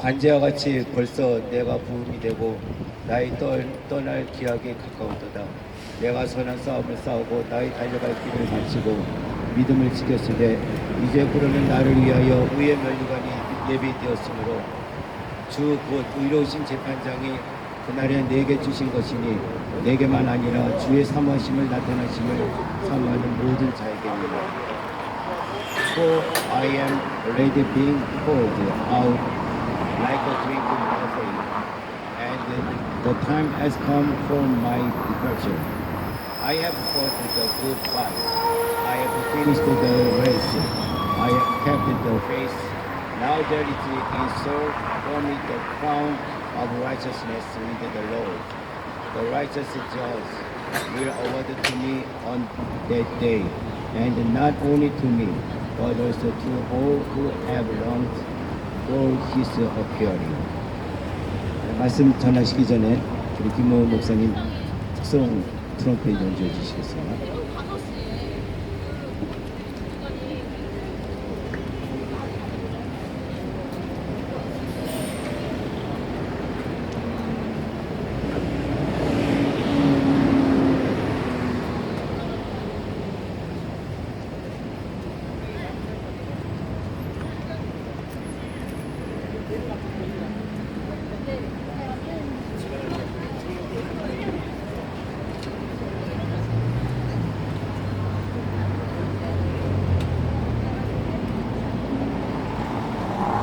관제와 같이 벌써 내가 부음이 되고 나의 떠날 기약에 가까웠도다. 내가 선한 싸움을 싸우고 나의 달려갈 길을 마치고 믿음을 지켰으되 이제 그러면 나를 위하여 의의 면류관이 예비되었으므로 주 곧 의로우신 재판장이 그날에 내게 주신 것이니 내게만 아니라 주의 사모하심을 나타나심을 사모하는 모든 자에게니라. For I am already being poured out like a drink offering, and the time has come for my departure. I have fought the good fight. I have finished the race. I have kept the faith. Now there is in store for me the crown of righteousness with the Lord. The righteous judge will award to me on that day, and not only to me, but also to all who have longed for his appearing. 말씀 전하시기 전에 우리 김모 목사님 특성 트럼펫 연주해 주시겠어요?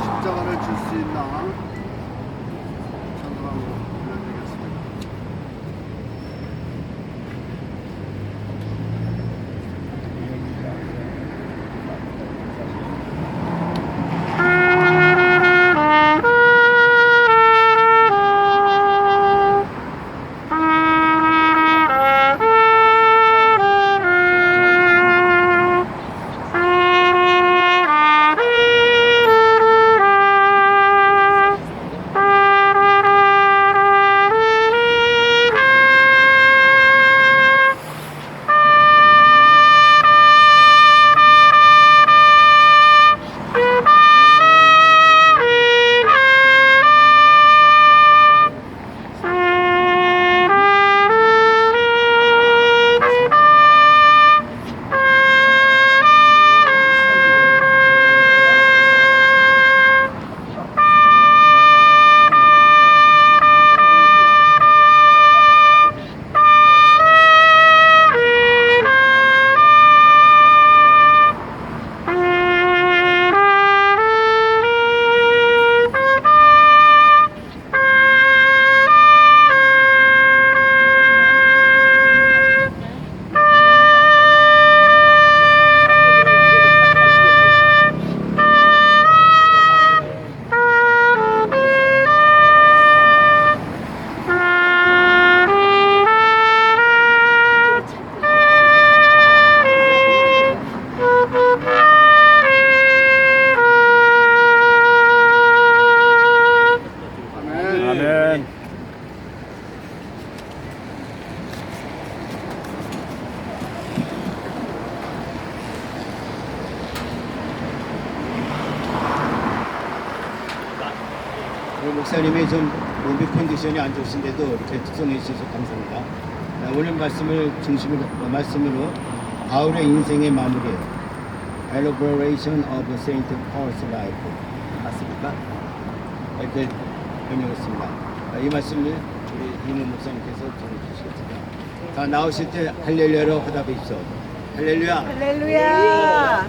십자가를 줄 수 있나? 찬양하고 올려드리겠습니다. 아멘. 우리 목사님이 좀 몸이 컨디션이 안 좋으신데도 이렇게 특성해 주셔서 감사합니다. 오늘 말씀으로 바울의 인생의 마무리예요. Elaboration of Saint Paul's Life. 맞습니까? 이렇게 번역했습니다. 이 말씀을 우리 이모 목사님께서 전해 주시겠습니다. 다 나오실 때 할렐루야로 화답해 주십시오. 할렐루야. 할렐루야.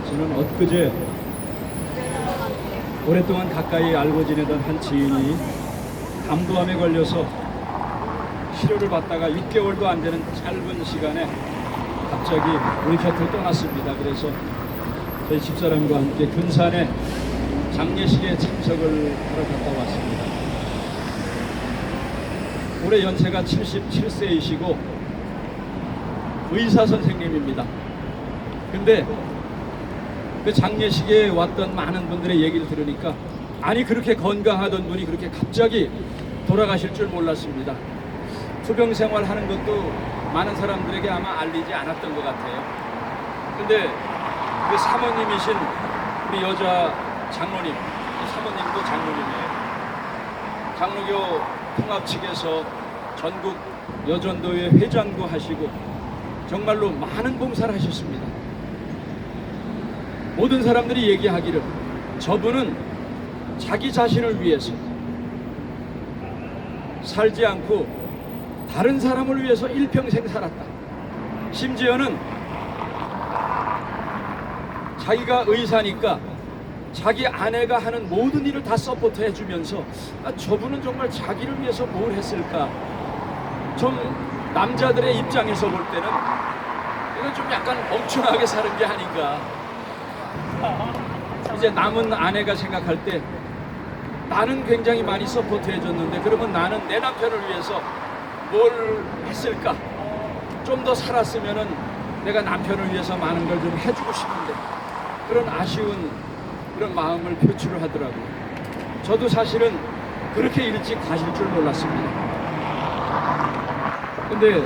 저는 엊그제 오랫동안 가까이 알고 지내던 한 지인이 담도암에 걸려서 치료를 받다가 6개월도 안 되는 짧은 시간에 갑자기 우리 곁을 떠났습니다. 그래서 저희 집사람과 함께 근산에 장례식에 참석을 하러 갔다 왔습니다. 올해 연세가 77세이시고 의사 선생님입니다. 근데 그 장례식에 왔던 많은 분들의 얘기를 들으니까 아니 그렇게 건강하던 분이 그렇게 갑자기 돌아가실 줄 몰랐습니다. 투병 생활하는 것도 많은 사람들에게 아마 알리지 않았던 것 같아요. 근데 그 사모님이신 우리 여자 장로님, 이 사모님도 장로님이에요. 장로교 통합 측에서 전국 여전도회 회장도 하시고 정말로 많은 봉사를 하셨습니다. 모든 사람들이 얘기하기를 저분은 자기 자신을 위해서 살지 않고 다른 사람을 위해서 일평생 살았다. 심지어는 자기가 의사니까 자기 아내가 하는 모든 일을 다 서포트 해주면서 저분은 정말 자기를 위해서 뭘 했을까. 좀 남자들의 입장에서 볼 때는 이건 좀 약간 멍청하게 사는 게 아닌가. 이제 남은 아내가 생각할 때 나는 굉장히 많이 서포트 해줬는데 그러면 나는 내 남편을 위해서 뭘 했을까? 좀 더 살았으면은 내가 남편을 위해서 많은 걸 좀 해주고 싶은데 그런 아쉬운 그런 마음을 표출을 하더라고요. 저도 사실은 그렇게 일찍 가실 줄 몰랐습니다. 근데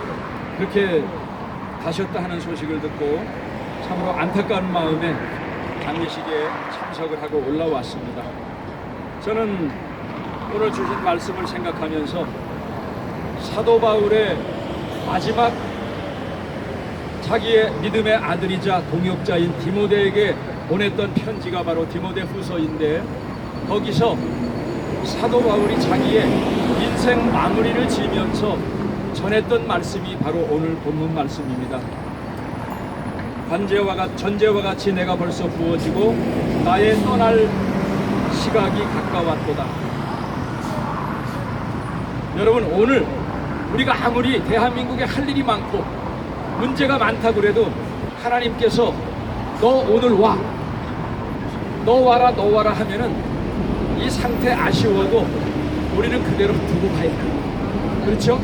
그렇게 가셨다 하는 소식을 듣고 참으로 안타까운 마음에 장례식에 참석을 하고 올라왔습니다. 저는 오늘 주신 말씀을 생각하면서 사도 바울의 마지막 자기의 믿음의 아들이자 동역자인 디모데에게 보냈던 편지가 바로 디모데 후서인데 거기서 사도 바울이 자기의 인생 마무리를 지으면서 전했던 말씀이 바로 오늘 본문 말씀입니다. 전제와 같이 내가 벌써 부어지고 나의 떠날 시각이 가까웠도다. 여러분 오늘 우리가 아무리 대한민국에 할 일이 많고 문제가 많다고 그래도 하나님께서 너 오늘 와, 너 와라 너 와라 하면은 이 상태 아쉬워도 우리는 그대로 두고 가야 돼. 그렇죠?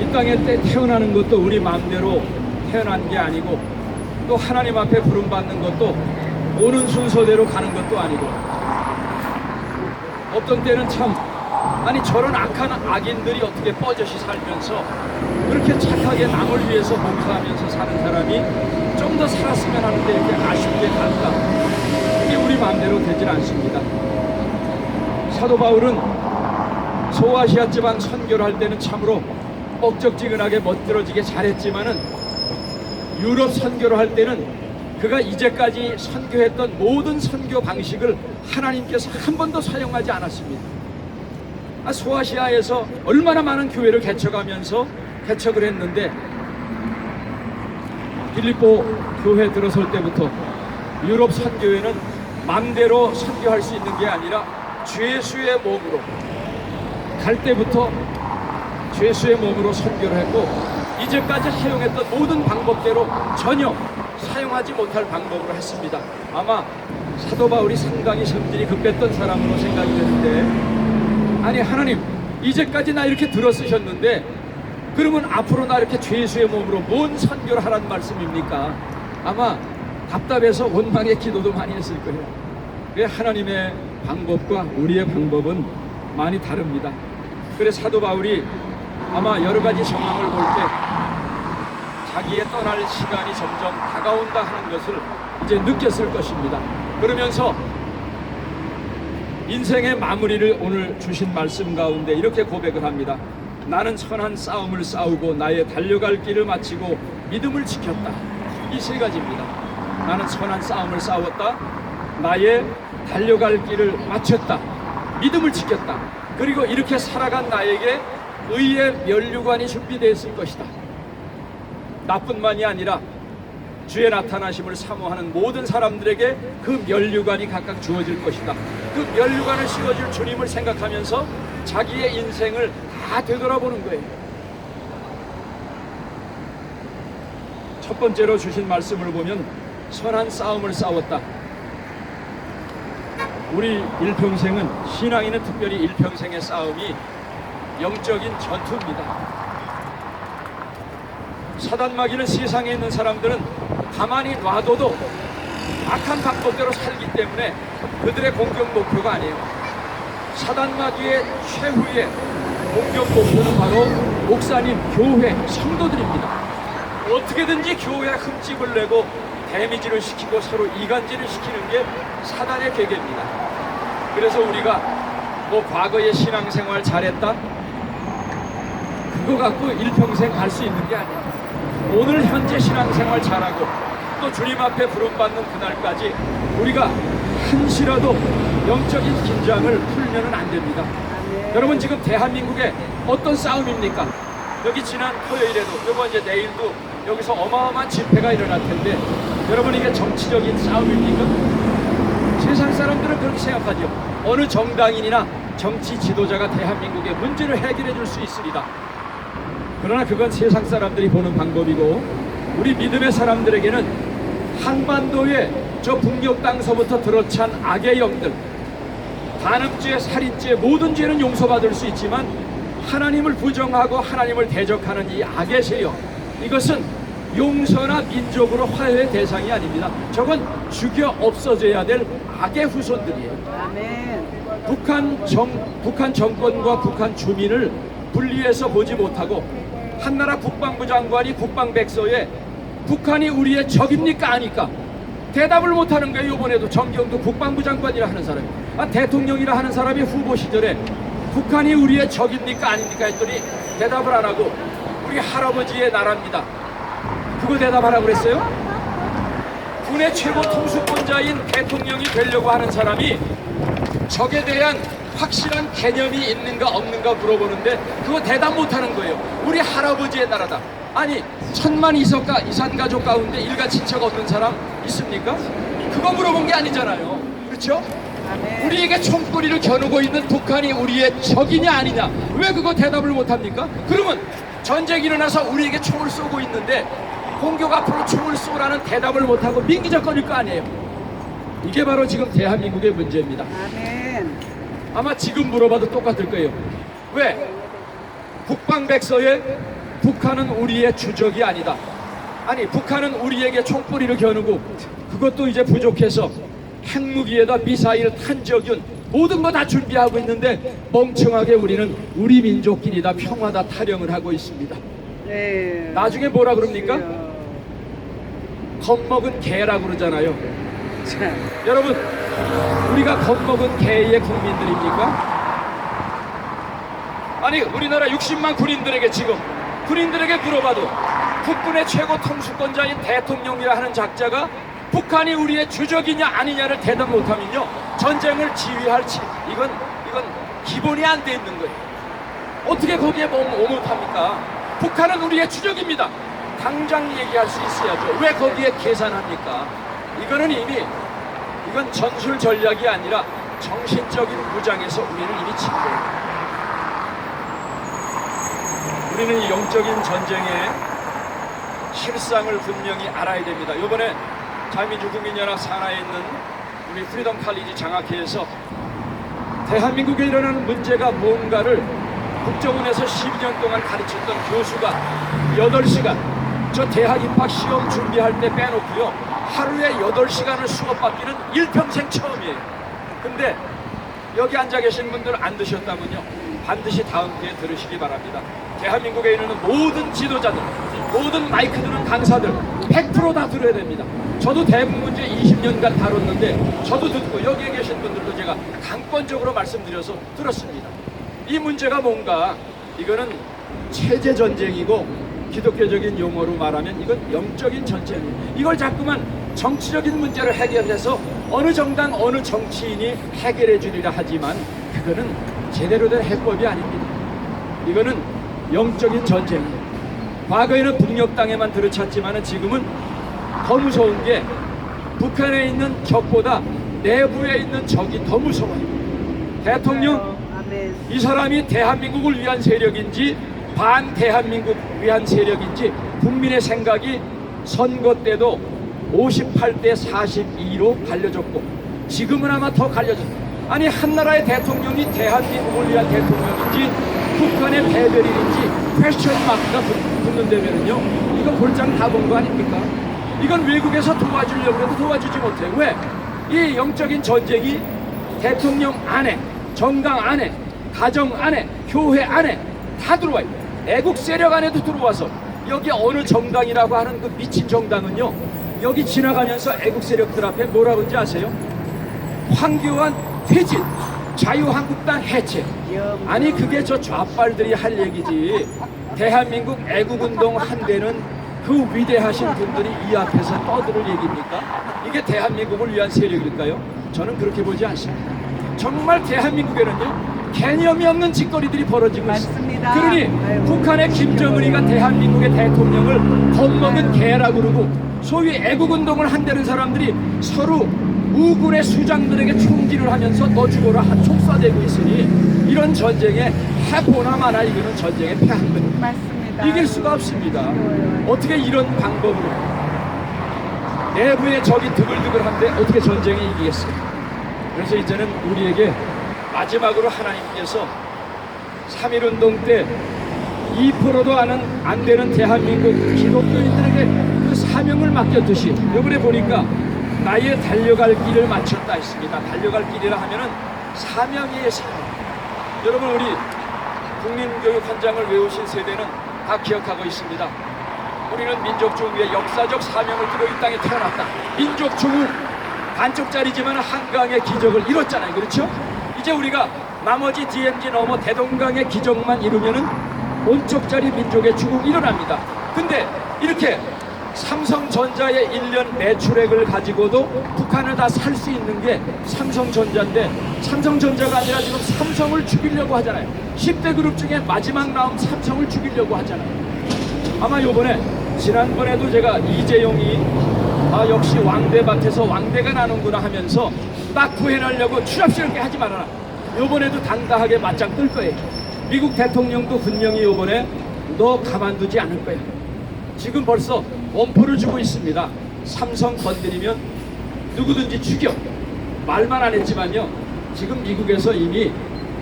이 땅에 태어나는 것도 우리 마음대로 태어난 게 아니고 또 하나님 앞에 부름받는 것도 오는 순서대로 가는 것도 아니고 어떤 때는 참 아니 저런 악한 악인들이 어떻게 뻐젓이 살면서 그렇게 착하게 남을 위해서 봉사하면서 사는 사람이 좀 더 살았으면 하는데 이렇게 아쉽게 갈까? 이게 우리 마음대로 되질 않습니다. 사도 바울은 소아시아 지방 선교를 할 때는 참으로 뻑적지근하게 멋들어지게 잘했지만은 유럽 선교를 할 때는 그가 이제까지 선교했던 모든 선교 방식을 하나님께서 한 번도 사용하지 않았습니다. 소아시아에서 얼마나 많은 교회를 개척하면서 개척을 했는데 빌립보 교회 들어설 때부터 유럽 선교회는 마음대로 선교할 수 있는 게 아니라 죄수의 몸으로 갈 때부터 죄수의 몸으로 선교를 했고 이제까지 사용했던 모든 방법대로 전혀 사용하지 못할 방법으로 했습니다. 아마 사도 바울이 상당히 성질이 급했던 사람으로 생각이 되는데 아니 하나님 이제까지 나 이렇게 들어 쓰셨는데 그러면 앞으로 나 이렇게 죄수의 몸으로 뭔 선교를 하라는 말씀입니까? 아마 답답해서 원망의 기도도 많이 했을 거예요. 왜 하나님의 방법과 우리의 방법은 많이 다릅니다. 그래서 사도 바울이 아마 여러 가지 상황을 볼 때 자기의 떠날 시간이 점점 다가온다 하는 것을 이제 느꼈을 것입니다. 그러면서 인생의 마무리를 오늘 주신 말씀 가운데 이렇게 고백을 합니다. 나는 선한 싸움을 싸우고 나의 달려갈 길을 마치고 믿음을 지켰다. 이 세 가지입니다. 나는 선한 싸움을 싸웠다. 나의 달려갈 길을 마쳤다. 믿음을 지켰다. 그리고 이렇게 살아간 나에게 의의 면류관이 준비되어 있을 것이다. 나뿐만이 아니라 주의 나타나심을 사모하는 모든 사람들에게 그 면류관이 각각 주어질 것이다. 그 면류관을 씌워줄 주님을 생각하면서 자기의 인생을 다 되돌아보는 거예요. 첫 번째로 주신 말씀을 보면 선한 싸움을 싸웠다. 우리 일평생은 신앙인은 특별히 일평생의 싸움이 영적인 전투입니다. 사단 마귀는 세상에 있는 사람들은 가만히 놔둬도 악한 방법대로 살기 때문에 그들의 공격 목표가 아니에요. 사단마귀의 최후의 공격 목표는 바로 목사님, 교회, 성도들입니다. 어떻게든지 교회에 흠집을 내고 데미지를 시키고 서로 이간질을 시키는 게 사단의 계계입니다. 그래서 우리가 뭐 과거에 신앙생활 잘했다? 그거 갖고 일평생 갈 수 있는 게 아니야. 오늘 현재 신앙생활 잘하고 또 주님 앞에 부름받는 그날까지 우리가 한시라도 영적인 긴장을 풀면은 안 됩니다. 여러분, 지금 대한민국에 어떤 싸움입니까? 여기 지난 토요일에도, 이번 이제 내일도 여기서 어마어마한 집회가 일어날 텐데, 여러분, 이게 정치적인 싸움입니까? 세상 사람들은 그렇게 생각하죠. 어느 정당인이나 정치 지도자가 대한민국의 문제를 해결해 줄 수 있으리다. 그러나 그건 세상 사람들이 보는 방법이고, 우리 믿음의 사람들에게는 한반도의 저 북녘 땅서부터 들어찬 악의 영들, 간음죄, 살인죄, 모든 죄는 용서받을 수 있지만 하나님을 부정하고 하나님을 대적하는 이 악의 세력, 이것은 용서나 민족으로 화해의 대상이 아닙니다. 저건 죽여 없어져야 될 악의 후손들이에요. 아멘. 북한 정권과 북한 주민을 분리해서 보지 못하고 한나라 국방부 장관이 국방백서에 북한이 우리의 적입니까 아니까 대답을 못하는 거예요. 이번에도 정경도 국방부 장관이라 하는 사람이, 대통령이라 하는 사람이 후보 시절에 북한이 우리의 적입니까 아닙니까 했더니 대답을 안 하고 우리 할아버지의 나라입니다. 그거 대답하라고 그랬어요? 군의 최고 통수권자인 대통령이 되려고 하는 사람이 적에 대한 확실한 개념이 있는가 없는가 물어보는데 그거 대답 못하는 거예요. 우리 할아버지의 나라다. 아니, 천만 이산가족 가운데 일가 친척 없는 사람 있습니까? 그거 물어본 게 아니잖아요. 그렇죠? 우리에게 총구리를 겨누고 있는 북한이 우리의 적이냐 아니냐, 왜 그거 대답을 못합니까? 그러면 전쟁이 일어나서 우리에게 총을 쏘고 있는데 공격 앞으로 총을 쏘라는 대답을 못하고 민기적거릴 거 아니에요. 이게 바로 지금 대한민국의 문제입니다. 아멘. 아마 지금 물어봐도 똑같을 거예요. 왜? 국방백서에 북한은 우리의 주적이 아니다. 아니, 북한은 우리에게 총구리를 겨누고 그것도 이제 부족해서 핵무기에다 미사일, 탄저균 모든 거 다 준비하고 있는데 멍청하게 우리는 우리 민족끼리 다 평화다 타령을 하고 있습니다. 네. 나중에 뭐라 그럽니까? 겁먹은 개라고 그러잖아요. 자, 여러분, 우리가 겁먹은 개의 국민들입니까? 아니, 우리나라 60만 군인들에게 지금 군인들에게 물어봐도 국군의 최고 통수권자인 대통령이라 하는 작자가 북한이 우리의 주적이냐 아니냐를 대답 못하면요, 전쟁을 지휘할 이건 기본이 안 돼 있는 거예요. 어떻게 거기에 오못합니까? 북한은 우리의 주적입니다. 당장 얘기할 수 있어야죠. 왜 거기에 계산합니까? 이거는 이건 전술 전략이 아니라 정신적인 무장에서 우리는 이미 진 거예요. 우리는 이 영적인 전쟁의 실상을 분명히 알아야 됩니다. 이번에 자유민주국민연합 산하에 있는 우리 프리덤 칼리지 장학회에서 대한민국에 일어나는 문제가 뭔가를 국정원에서 12년 동안 가르쳤던 교수가 8시간 저 대학 입학 시험 준비할 때 빼놓고요, 하루에 8시간을 수업받기는 일평생 처음이에요. 근데 여기 앉아 계신 분들 안 드셨다면요, 반드시 다음 기회에 들으시기 바랍니다. 대한민국에 있는 모든 지도자들, 모든 마이크 드는 강사들 100% 다 들어야 됩니다. 저도 대북 문제 20년간 다뤘는데 저도 듣고 여기에 계신 분들도 제가 강권적으로 말씀드려서 들었습니다. 이 문제가 뭔가, 이거는 체제 전쟁이고 기독교적인 용어로 말하면 이건 영적인 전쟁이에요. 이걸 자꾸만 정치적인 문제를 해결해서 어느 정당 어느 정치인이 해결해 주리라 하지만 그거는 제대로 된 해법이 아닙니다. 이거는 영적인 전쟁이에요. 과거에는 북녘 땅에만 들어찼지만 지금은 더 무서운 게 북한에 있는 적보다 내부에 있는 적이 더 무서워요. 대통령, 아멘. 이 사람이 대한민국을 위한 세력인지 반대한민국 위한 세력인지 국민의 생각이 선거 때도 58대 42로 갈려졌고 지금은 아마 더 갈려졌다. 아니, 한 나라의 대통령이 대한민국을 위한 대통령인지 북한의 배별인지 퀘스천 마크가 붙는다면요, 이거 볼장 다 본 거 아닙니까? 이건 외국에서 도와주려고 해도 도와주지 못해. 왜? 이 영적인 전쟁이 대통령 안에, 정당 안에, 가정 안에, 교회 안에 다 들어와요. 애국 세력 안에도 들어와서 여기 어느 정당이라고 하는 그 미친 정당은요, 여기 지나가면서 애국 세력들 앞에 뭐라 그런지 아세요? 황교안 퇴진, 자유한국당 해체. 아니 그게 저 좌빨들이 할 얘기지. 대한민국 애국운동 한대는 그 위대하신 분들이 이 앞에서 떠들 얘기입니까? 이게 대한민국을 위한 세력일까요? 저는 그렇게 보지 않습니다. 정말 대한민국에는요, 개념이 없는 짓거리들이 벌어지고 있습니다. 맞습니다. 그러니 아유, 북한의 김정은이가 대한민국의 대통령을 겁먹은 개라고 그러고, 소위 애국운동을 한다는 사람들이 서로 우군의 수장들에게 총질을 하면서 너 죽어라 총 쏴대고 있으니 이런 전쟁에 해보나 마나 이거는 전쟁에 패한 겁니다. 맞습니다. 이길 수가 없습니다. 어떻게 이런 방법으로 내부에 적이 드글드글한데 어떻게 전쟁에 이기겠어요? 그래서 이제는 우리에게 마지막으로 하나님께서 3.1운동 때 2%도 안 되는 대한민국 기독교인들에게 그 사명을 맡겼듯이 이번에 보니까 나의 달려갈 길을 마쳤다 했습니다. 달려갈 길이라 하면은 사명이에요, 사명. 여러분, 우리 국민교육 헌장을 외우신 세대는 다 기억하고 있습니다. 우리는 민족중흥의 역사적 사명을 들고 이 땅에 태어났다. 민족중흥 반쪽짜리지만 한강의 기적을 이뤘잖아요. 그렇죠? 이제 우리가 나머지 DMZ 넘어 대동강의 기적만 이루면은 온쪽짜리 민족의 중흥이 일어납니다. 근데 이렇게 삼성전자의 1년 매출액을 가지고도 북한을 다 살 수 있는 게 삼성전자인데, 삼성전자가 아니라 지금 삼성을 죽이려고 하잖아요. 10대 그룹 중에 마지막 나온 삼성을 죽이려고 하잖아요. 아마 요번에 지난번에도 제가 이재용이 역시 왕대밭에서 왕대가 나는구나 하면서 딱 구해내려고 추잡스럽게 하지 말아라. 요번에도 당당하게 맞짱 뜰 거예요. 미국 대통령도 분명히 요번에 너 가만두지 않을 거예요. 지금 벌써 엄포를 주고 있습니다. 삼성 건드리면 누구든지 죽여. 말만 안 했지만요, 지금 미국에서 이미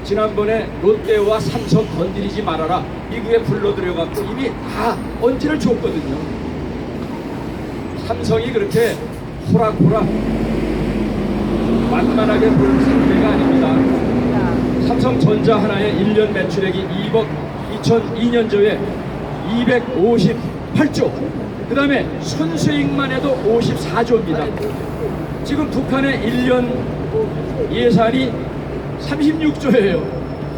지난번에 롯데와 삼성 건드리지 말아라 미국에 불러들여갖고 이미 다 언지를 줬거든요. 삼성이 그렇게 호락호락 만만하게 볼 상대가 아닙니다. 삼성전자 하나의 1년 매출액이 2002년도에 258조, 그 다음에 순수익만 해도 54조입니다. 지금 북한의 1년 예산이 36조예요.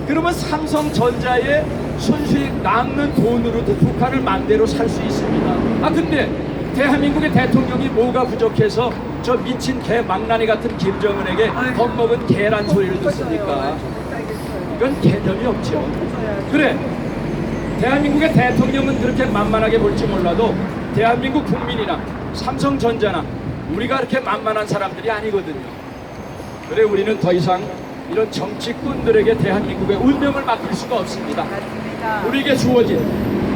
그러면 삼성전자의 순수익 남는 돈으로도 북한을 맘대로 살 수 있습니다. 근데 대한민국의 대통령이 뭐가 부족해서 저 미친 개 망나니 같은 김정은에게 겁먹은 개란 소리를 듣습니까? 이건 개념이 없죠. 그래, 대한민국의 대통령은 그렇게 만만하게 볼지 몰라도 대한민국 국민이나 삼성전자나 우리가 그렇게 만만한 사람들이 아니거든요. 그래, 우리는 더 이상 이런 정치꾼들에게 대한민국의 운명을 맡길 수가 없습니다. 우리에게 주어진,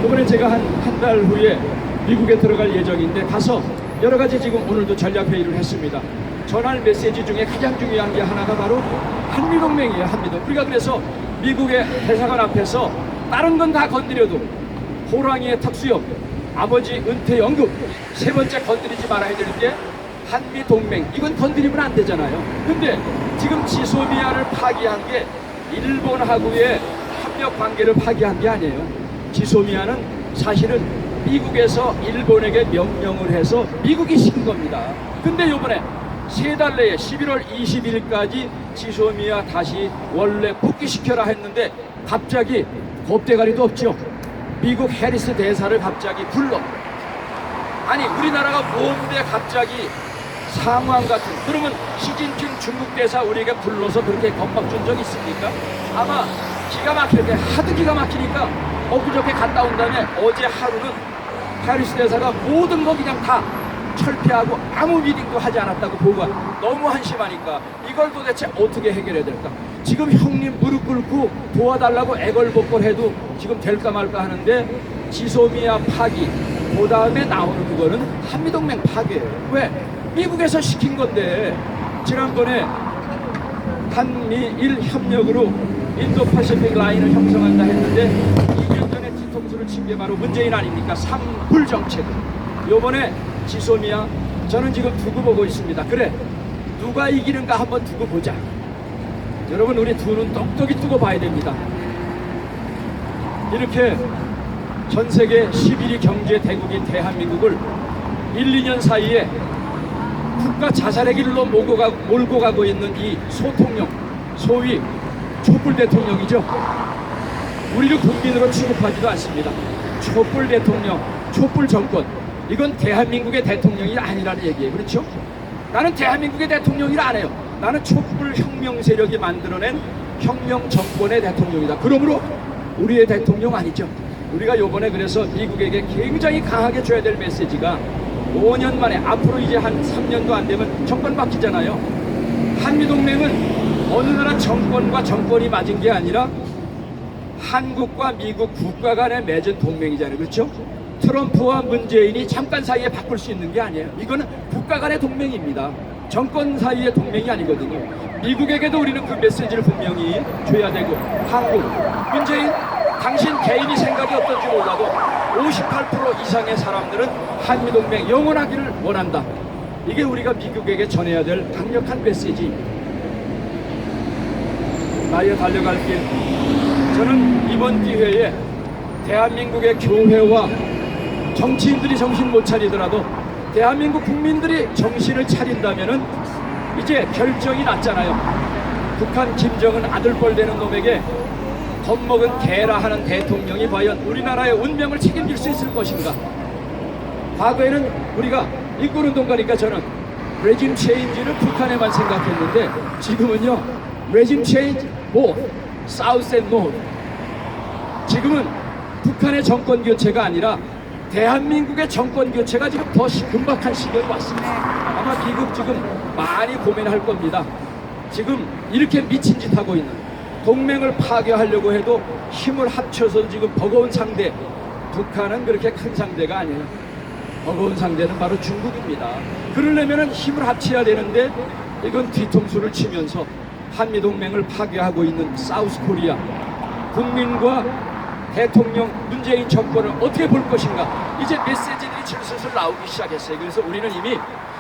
이번에 제가 한 달 후에 미국에 들어갈 예정인데 가서 여러 가지 지금 오늘도 전략회의를 했습니다. 전할 메시지 중에 가장 중요한 게 하나가 바로 한미동맹이에요. 한미동. 우리가 그래서 미국의 대사관 앞에서 다른 건 다 건드려도 호랑이의 턱수염, 아버지 은퇴연금, 세 번째 건드리지 말아야 될 게 한미동맹. 이건 건드리면 안 되잖아요. 근데 지금 지소미아를 파기한 게 일본하고의 협력 관계를 파기한 게 아니에요. 지소미아는 사실은 미국에서 일본에게 명령을 해서 미국이 신 겁니다. 근데 요번에 3달 내에 11월 20일까지 지소미아 다시 원래 복귀시켜라 했는데 갑자기 겁대가리도 없죠. 미국 해리스 대사를 갑자기 불러. 아니, 우리나라가 뭔데 갑자기 상황 같은, 그러면 시진핑 중국 대사 우리에게 불러서 그렇게 겁박 준 적 있습니까? 아마 기가 막히게, 하도 기가 막히니까 엊그저께 갔다 온 다음에 어제 하루는 해리스 대사가 모든 거 그냥 다 철폐하고 아무 미팅도 하지 않았다고 보고가, 너무 한심하니까 이걸 도대체 어떻게 해결해야 될까? 지금 형님 무릎 꿇고 도와달라고 애걸복걸해도 지금 될까 말까 하는데, 지소미아 파기, 그 다음에 나오는 그거는 한미동맹 파기예요. 왜? 미국에서 시킨 건데. 지난번에 한미일 협력으로 인도파시픽 라인을 형성한다 했는데 2년 전에 뒤통수를 친 게 바로 문재인 아닙니까? 3불 정책. 요번에 지소미아, 저는 지금 두고 보고 있습니다. 그래, 누가 이기는가 한번 두고 보자. 여러분, 우리 두 눈 똑똑히 뜨고 봐야 됩니다. 이렇게 전 세계 11위 경제 대국인 대한민국을 1, 2년 사이에 국가 자살의 길로 몰고 가고 있는 이 소통령, 소위 촛불 대통령이죠. 우리를 국민으로 취급하지도 않습니다. 촛불 대통령, 촛불 정권, 이건 대한민국의 대통령이 아니라는 얘기예요. 그렇죠? 나는 대한민국의 대통령이라 안 해요. 나는 촛불 혁명 세력이 만들어낸 혁명 정권의 대통령이다. 그러므로 우리의 대통령 아니죠. 우리가 요번에 그래서 미국에게 굉장히 강하게 줘야 될 메시지가 5년 만에, 앞으로 이제 한 3년도 안 되면 정권 바뀌잖아요. 한미동맹은 어느 나라 정권과 정권이 맞은 게 아니라 한국과 미국 국가 간에 맺은 동맹이잖아요. 그렇죠? 트럼프와 문재인이 잠깐 사이에 바꿀 수 있는 게 아니에요. 이거는 국가 간의 동맹입니다. 정권 사이의 동맹이 아니거든요. 미국에게도 우리는 그 메시지를 분명히 줘야 되고, 한국, 문재인, 당신 개인이 생각이 어떤지 몰라도 58% 이상의 사람들은 한미동맹 영원하기를 원한다. 이게 우리가 미국에게 전해야 될 강력한 메시지입니다. 나의 달려갈 길, 저는 이번 기회에 대한민국의 교회와 정치인들이 정신 못 차리더라도 대한민국 국민들이 정신을 차린다면은 이제 결정이 났잖아요. 북한 김정은 아들뻘 되는 놈에게 겁먹은 개라 하는 대통령이 과연 우리나라의 운명을 책임질 수 있을 것인가. 과거에는 우리가 인권운동 가니까 저는 레짐 체인지를 북한에만 생각했는데 지금은요, 레짐 체인지 뭐 사우스 앤 노스, 지금은 북한의 정권 교체가 아니라 대한민국의 정권 교체가 지금 더 긴박한 시기에 왔습니다. 아마 미국 지금 많이 고민할 겁니다. 지금 이렇게 미친 짓 하고 있는, 동맹을 파괴하려고 해도 힘을 합쳐서 지금 버거운 상대, 북한은 그렇게 큰 상대가 아니에요. 버거운 상대는 바로 중국입니다. 그러려면 힘을 합쳐야 되는데 이건 뒤통수를 치면서 한미동맹을 파괴하고 있는 사우스 코리아, 국민과 대통령 문재인 정권을 어떻게 볼 것인가. 이제 메시지들이 지금 슬슬 나오기 시작했어요. 그래서 우리는 이미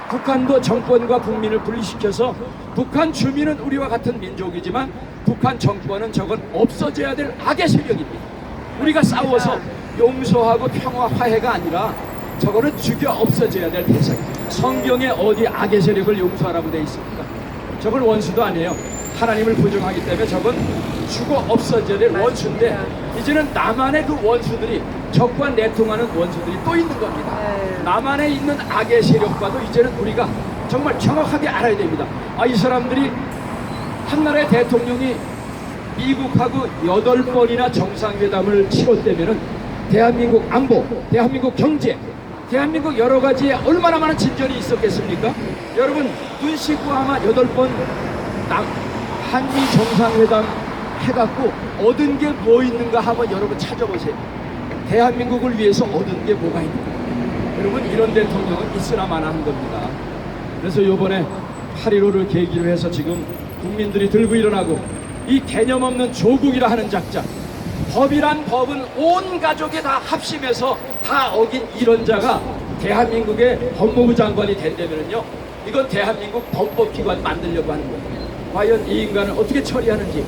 북한도 정권과 국민을 분리시켜서, 북한 주민은 우리와 같은 민족이지만 북한 정권은 저건 없어져야 될 악의 세력입니다. 우리가 싸워서 용서하고 평화 화해가 아니라 저거는 죽여 없어져야 될 대상입니다. 성경에 어디 악의 세력을 용서하라고 되어 있습니까? 저건 원수도 아니에요. 하나님을 부정하기 때문에 저건 죽어 없어져야 될 원수인데, 이제는 남한의 그 원수들이, 적과 내통하는 원수들이 또 있는 겁니다. 남한에 있는 악의 세력과도 이제는 우리가 정말 정확하게 알아야 됩니다. 이 사람들이, 한 나라의 대통령이 미국하고 8번이나 정상회담을 치렀다면은 대한민국 안보, 대한민국 경제, 대한민국 여러 가지에 얼마나 많은 진전이 있었겠습니까? 여러분, 눈 씻고 아마 8번 한미 정상회담 해갖고 얻은 게 뭐 있는가 한번 여러분 찾아보세요. 대한민국을 위해서 얻은 게 뭐가 있는가. 여러분, 이런 대통령은 있으나 마나한 겁니다. 그래서 요번에 8.15를 계기로 해서 지금 국민들이 들고 일어나고, 이 개념 없는 조국이라 하는 작자, 법이란 법은 온 가족이 다 합심해서 다 어긴 이런 자가 대한민국의 법무부 장관이 된다면요, 이건 대한민국 범법기관 만들려고 하는 거예요. 과연 이 인간을 어떻게 처리하는지.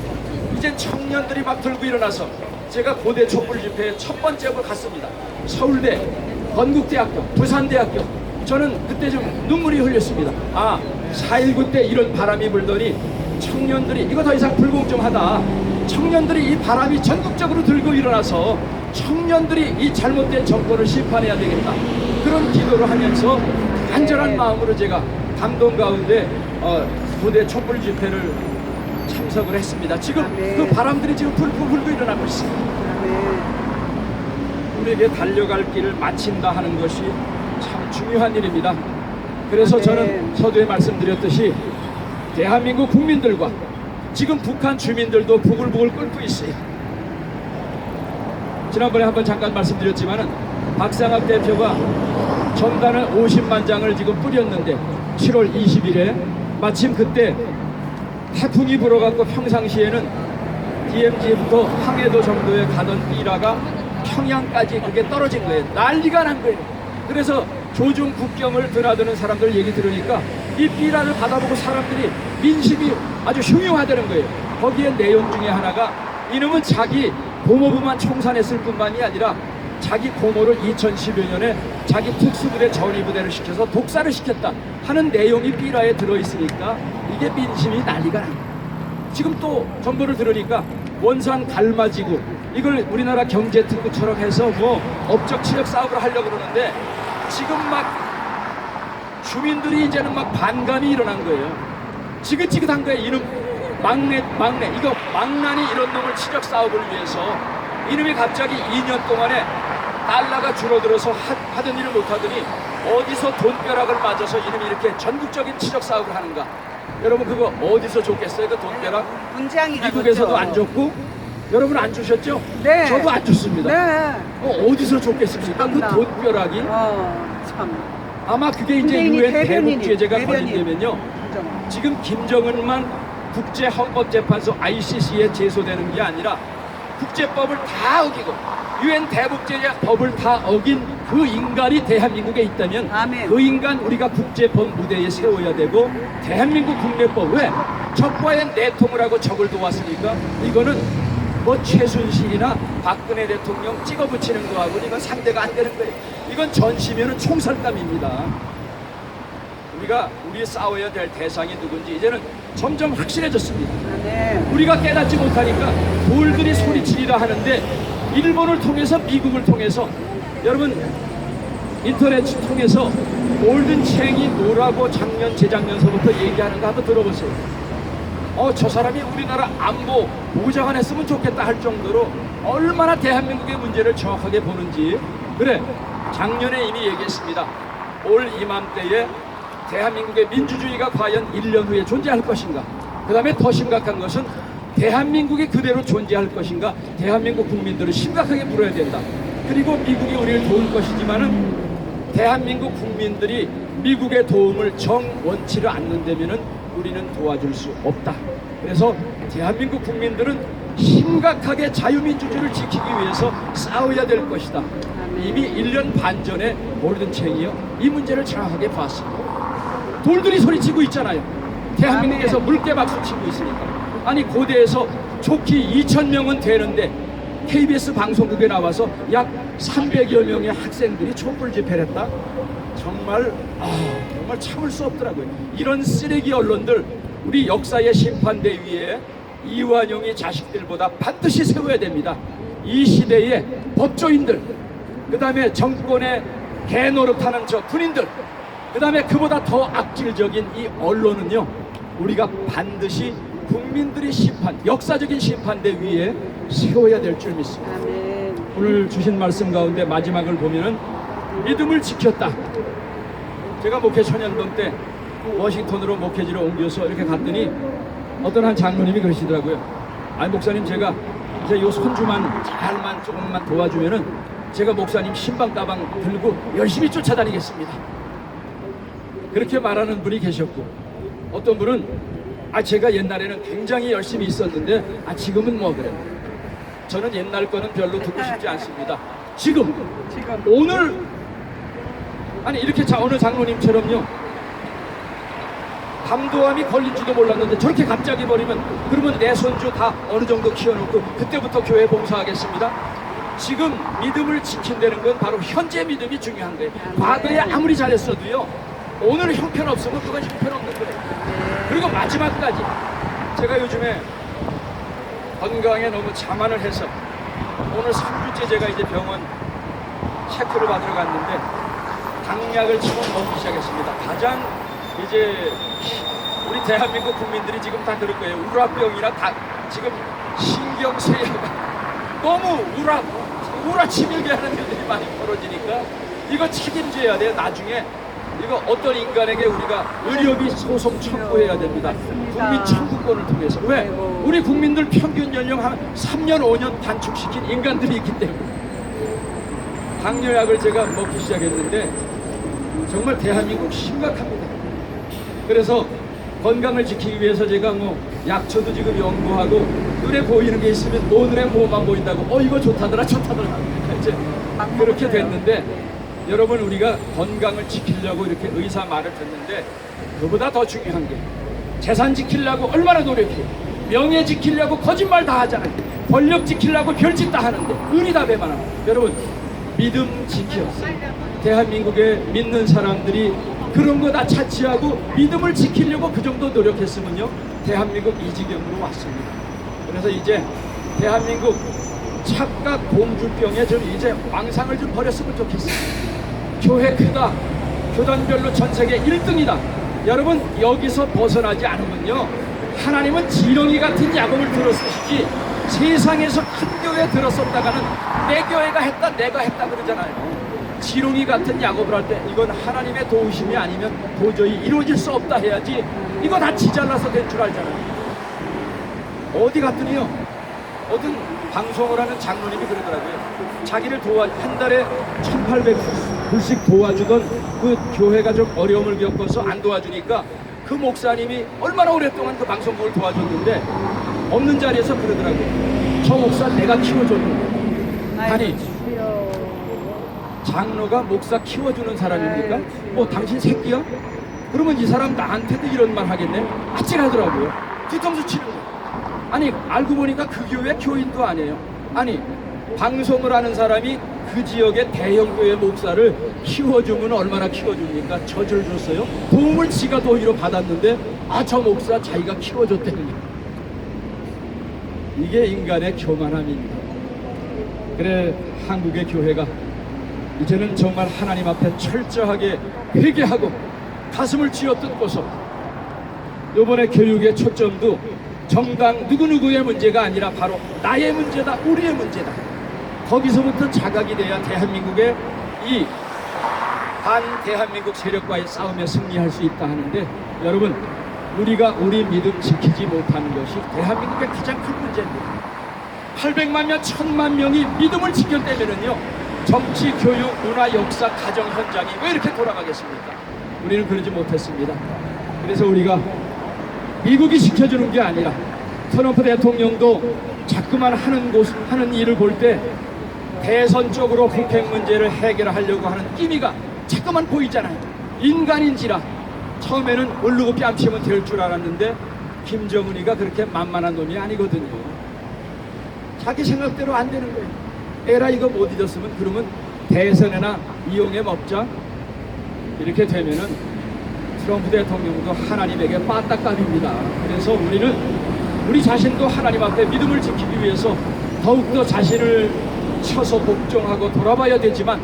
이젠 청년들이 막 들고 일어나서, 제가 고대 촛불 집회에 첫 번째 걸 갔습니다. 서울대, 건국대학교, 부산대학교. 저는 그때 좀 눈물이 흘렸습니다. 4.19 때 이런 바람이 불더니 청년들이, 이거 더 이상 불공정하다, 청년들이 이 바람이 전국적으로 들고 일어나서 청년들이 이 잘못된 정권을 심판해야 되겠다, 그런 기도를 하면서 간절한 마음으로 제가 감동 가운데 고대 촛불 집회를 참석을 했습니다. 지금 그 바람들이 지금 불고 불고 일어나고 있습니다. 우리에게 달려갈 길을 마친다 하는 것이 참 중요한 일입니다. 그래서 저는 서두에 말씀드렸듯이 대한민국 국민들과 지금 북한 주민들도 부글부글 끓고 있어요. 지난번에 한번 잠깐 말씀드렸지만은 박상학 대표가 전단을 50만 장을 지금 뿌렸는데 7월 20일에 마침 그때 태풍이 불어갖고 평상시에는 DMZ부터 황해도 정도에 가던 삐라가 평양까지 그게 떨어진 거예요. 난리가 난 거예요. 그래서 조중 국경을 드나드는 사람들 얘기 들으니까 이 삐라를 받아보고 사람들이 민심이 아주 흉흉하다는 거예요. 거기에 내용 중에 하나가 이놈은 자기 고모부만 청산했을 뿐만이 아니라 자기 고모를 2010여 년에 자기 특수부대 전위부대를 시켜서 독사를 시켰다 하는 내용이 삐라에 들어있으니까 이게 민심이 난리가 납니다. 지금 또 정보를 들으니까 원산 갈마지구 이걸 우리나라 경제특구처럼 해서 뭐 업적 치력 사업을 하려고 그러는데 지금 막 주민들이 이제는 막 반감이 일어난 거예요. 지긋지긋한 거예요. 이놈 막내 이거 망나니 이런 놈을 치력 사업을 위해서 이놈이 갑자기 2년 동안에 달러가 줄어들어서 하던 일을 못하더니 어디서 돈벼락을 맞아서 이놈이 이렇게 전국적인 치력 사업을 하는가. 여러분 그거 어디서 줬겠어요? 그 돈벼락 문재양이가 미국에서도 줬죠. 안 줬고 여러분 안 주셨죠? 네. 저도 안 줬습니다. 네. 어디서 줬겠습니까? 그 참나. 돈벼락이 참. 아마 그게 이제 문재인이 유엔 대변인, 대북 제재가 대변인. 걸린다면요. 김정은. 지금 김정은만 국제헌법재판소 ICC에 제소되는 게 아니라 국제법을 다 어기고 유엔 대북제재 법을 다 어긴 그 인간이 대한민국에 있다면 아멘. 그 인간 우리가 국제법 무대에 세워야 되고 대한민국 국내법 왜? 적과의 내통을 하고 적을 도왔으니까 이거는 뭐 최순실이나 박근혜 대통령 찍어붙이는 거하고 이건 상대가 안 되는 거예요. 이건 전시면은 총살감입니다. 우리 싸워야 될 대상이 누군지 이제는 점점 확실해졌습니다. 네. 우리가 깨닫지 못하니까 돌들이 소리치리라 하는데 일본을 통해서 미국을 통해서 여러분 인터넷 통해서 골든 챙이 뭐라고 작년 재작년서부터 얘기하는 거 한번 들어보세요. 저 사람이 우리나라 안보 보좌관 했으면 좋겠다 할 정도로 얼마나 대한민국의 문제를 정확하게 보는지. 그래 작년에 이미 얘기했습니다. 올 이맘때에 대한민국의 민주주의가 과연 1년 후에 존재할 것인가. 그 다음에 더 심각한 것은 대한민국이 그대로 존재할 것인가. 대한민국 국민들을 심각하게 물어야 된다. 그리고 미국이 우리를 도울 것이지만은 대한민국 국민들이 미국의 도움을 정원치를 않는다면은 우리는 도와줄 수 없다. 그래서 대한민국 국민들은 심각하게 자유민주주의를 지키기 위해서 싸워야 될 것이다. 이미 1년 반 전에 골든 챙이요 이 문제를 정확하게 봤습니다. 돌들이 소리치고 있잖아요. 대한민국에서 물개박수 치고 있으니까. 아니 고대에서 좋기 2,000명은 되는데 KBS 방송국에 나와서 약 300여 명의 학생들이 촛불 집회를 했다. 정말 참을 수 없더라고요. 이런 쓰레기 언론들 우리 역사의 심판대 위에 이완용이 자식들보다 반드시 세워야 됩니다. 이 시대의 법조인들, 그 다음에 정권의 개노릇하는 저 군인들, 그 다음에 그보다 더 악질적인 이 언론은요 우리가 반드시 국민들의 심판, 역사적인 심판대 위에 세워야 될 줄 믿습니다. 아멘. 오늘 주신 말씀 가운데 마지막을 보면은 믿음을 지켰다. 제가 목회 초년동 때 워싱턴으로 목회지로 옮겨서 이렇게 갔더니 어떤 한 장로님이 그러시더라고요. 아니 목사님 제가 이제 요 손주만 잘만 조금만 도와주면은 제가 목사님 신방 가방 들고 열심히 쫓아다니겠습니다. 그렇게 말하는 분이 계셨고 어떤 분은 제가 옛날에는 굉장히 열심히 있었는데 지금은 뭐 그래요. 저는 옛날 거는 별로 듣고 싶지 않습니다. 지금 오늘 이렇게 어느 장로님처럼요 담도암이 걸린지도 몰랐는데 저렇게 갑자기 버리면 그러면 내 손주 다 어느 정도 키워놓고 그때부터 교회 봉사하겠습니다. 지금 믿음을 지킨다는 건 바로 현재 믿음이 중요한 거예요. 과거에 아무리 잘했어도요 오늘 형편없으면 그건 형편없는 거예요. 그리고 마지막까지 제가 요즘에 건강에 너무 자만을 해서 오늘 3주째 제가 이제 병원 체크를 받으러 갔는데 당약을 처음 먹기 시작했습니다. 가장 이제 우리 대한민국 국민들이 지금 다 그럴 거예요. 우라병이나 다 지금 신경쇠약가 너무 우라치밀게 하는 일들이 많이 벌어지니까 이거 책임져야 돼. 나중에 이거 어떤 인간에게 우리가 의료비 소송 청구해야 됩니다. 국민 청구권을 통해서. 왜? 우리 국민들 평균 연령 한 3년 5년 단축시킨 인간들이 있기 때문에. 당뇨약을 제가 먹기 시작했는데 정말 대한민국 심각합니다. 그래서 건강을 지키기 위해서 제가 뭐 약초도 지금 연구하고 눈에 보이는 게 있으면 오늘의 뭐만 보인다고 이거 좋다더라 이제 그렇게 됐는데 여러분, 우리가 건강을 지키려고 이렇게 의사 말을 듣는데 그보다 더 중요한 게 재산 지키려고 얼마나 노력해. 명예 지키려고 거짓말 다 하잖아요. 권력 지키려고 별짓 다 하는데 은이 다 배반하고. 여러분, 믿음 지키었어요. 대한민국에 믿는 사람들이 그런 거 다 차치하고 믿음을 지키려고 그 정도 노력했으면요, 대한민국 이 지경으로 왔습니다. 그래서 이제 대한민국 착각 공주병에 좀 이제 망상을 좀 버렸으면 좋겠습니다. 교회 크다, 교단별로 전 세계 1등이다. 여러분, 여기서 벗어나지 않으면요, 하나님은 지렁이 같은 야곱을 들어쓰시지 세상에서 큰 교회 들어섰다가는 내 교회가 했다, 내가 했다 그러잖아요. 지렁이 같은 야곱을 할 때 이건 하나님의 도우심이 아니면 도저히 이루어질 수 없다 해야지, 이거 다 지잘라서 된 줄 알잖아요. 어디 갔더니요, 어떤 방송을 하는 장로님이 그러더라고요. 자기를 한 달에 1,800불씩 도와주던 그 교회가 좀 어려움을 겪어서 안 도와주니까 그 목사님이 얼마나 오랫동안 그 방송국을 도와줬는데 없는 자리에서 그러더라고요. 저 목사 내가 키워줬는데. 아니, 장로가 목사 키워주는 사람입니까? 뭐 당신 새끼야? 그러면 이 사람 나한테도 이런 말 하겠네? 아찔하더라고요. 뒤통수 치는 거. 아니, 알고 보니까 그 교회 교인도 아니에요. 아니, 방송을 하는 사람이 그 지역의 대형교회 목사를 키워주면 얼마나 키워줍니까? 젖을 줬어요? 도움을 지가 도의로 받았는데 저 목사 자기가 키워줬대요. 이게 인간의 교만함입니다. 그래, 한국의 교회가 이제는 정말 하나님 앞에 철저하게 회개하고 가슴을 쥐어뜯고서 이번에 교육의 초점도 정당 누구누구의 문제가 아니라 바로 나의 문제다, 우리의 문제다. 거기서부터 자각이 돼야 대한민국의 이 반대한민국 세력과의 싸움에 승리할 수 있다 하는데, 여러분, 우리가 우리 믿음 지키지 못하는 것이 대한민국의 가장 큰 문제입니다. 800만 명, 1000만 명이 믿음을 지켰다면은요, 정치, 교육, 문화, 역사, 가정 현장이 왜 이렇게 돌아가겠습니까? 우리는 그러지 못했습니다. 그래서 우리가 미국이 지켜주는 게 아니라 트럼프 대통령도 자꾸만 하는 일을 볼 때 대선적으로 북핵 문제를 해결하려고 하는 기미가 자꾸만 보이잖아요. 인간인지라 처음에는 얼르고 뺨치면 될 줄 알았는데 김정은이가 그렇게 만만한 놈이 아니거든요. 자기 생각대로 안 되는 거예요. 에라 이거 못 잊었으면 그러면 대선에나 이용해 먹자. 이렇게 되면은 트럼프 대통령도 하나님에게 빠딱감입니다. 그래서 우리는 우리 자신도 하나님 앞에 믿음을 지키기 위해서 더욱더 자신을 쳐서 복종하고 돌아봐야 되지만,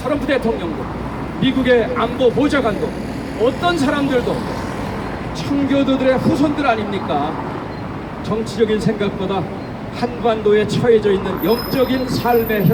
트럼프 대통령도 미국의 안보 보좌관도 어떤 사람들도 청교도들의 후손들 아닙니까? 정치적인 생각보다 한반도에 처해져 있는 영적인 삶의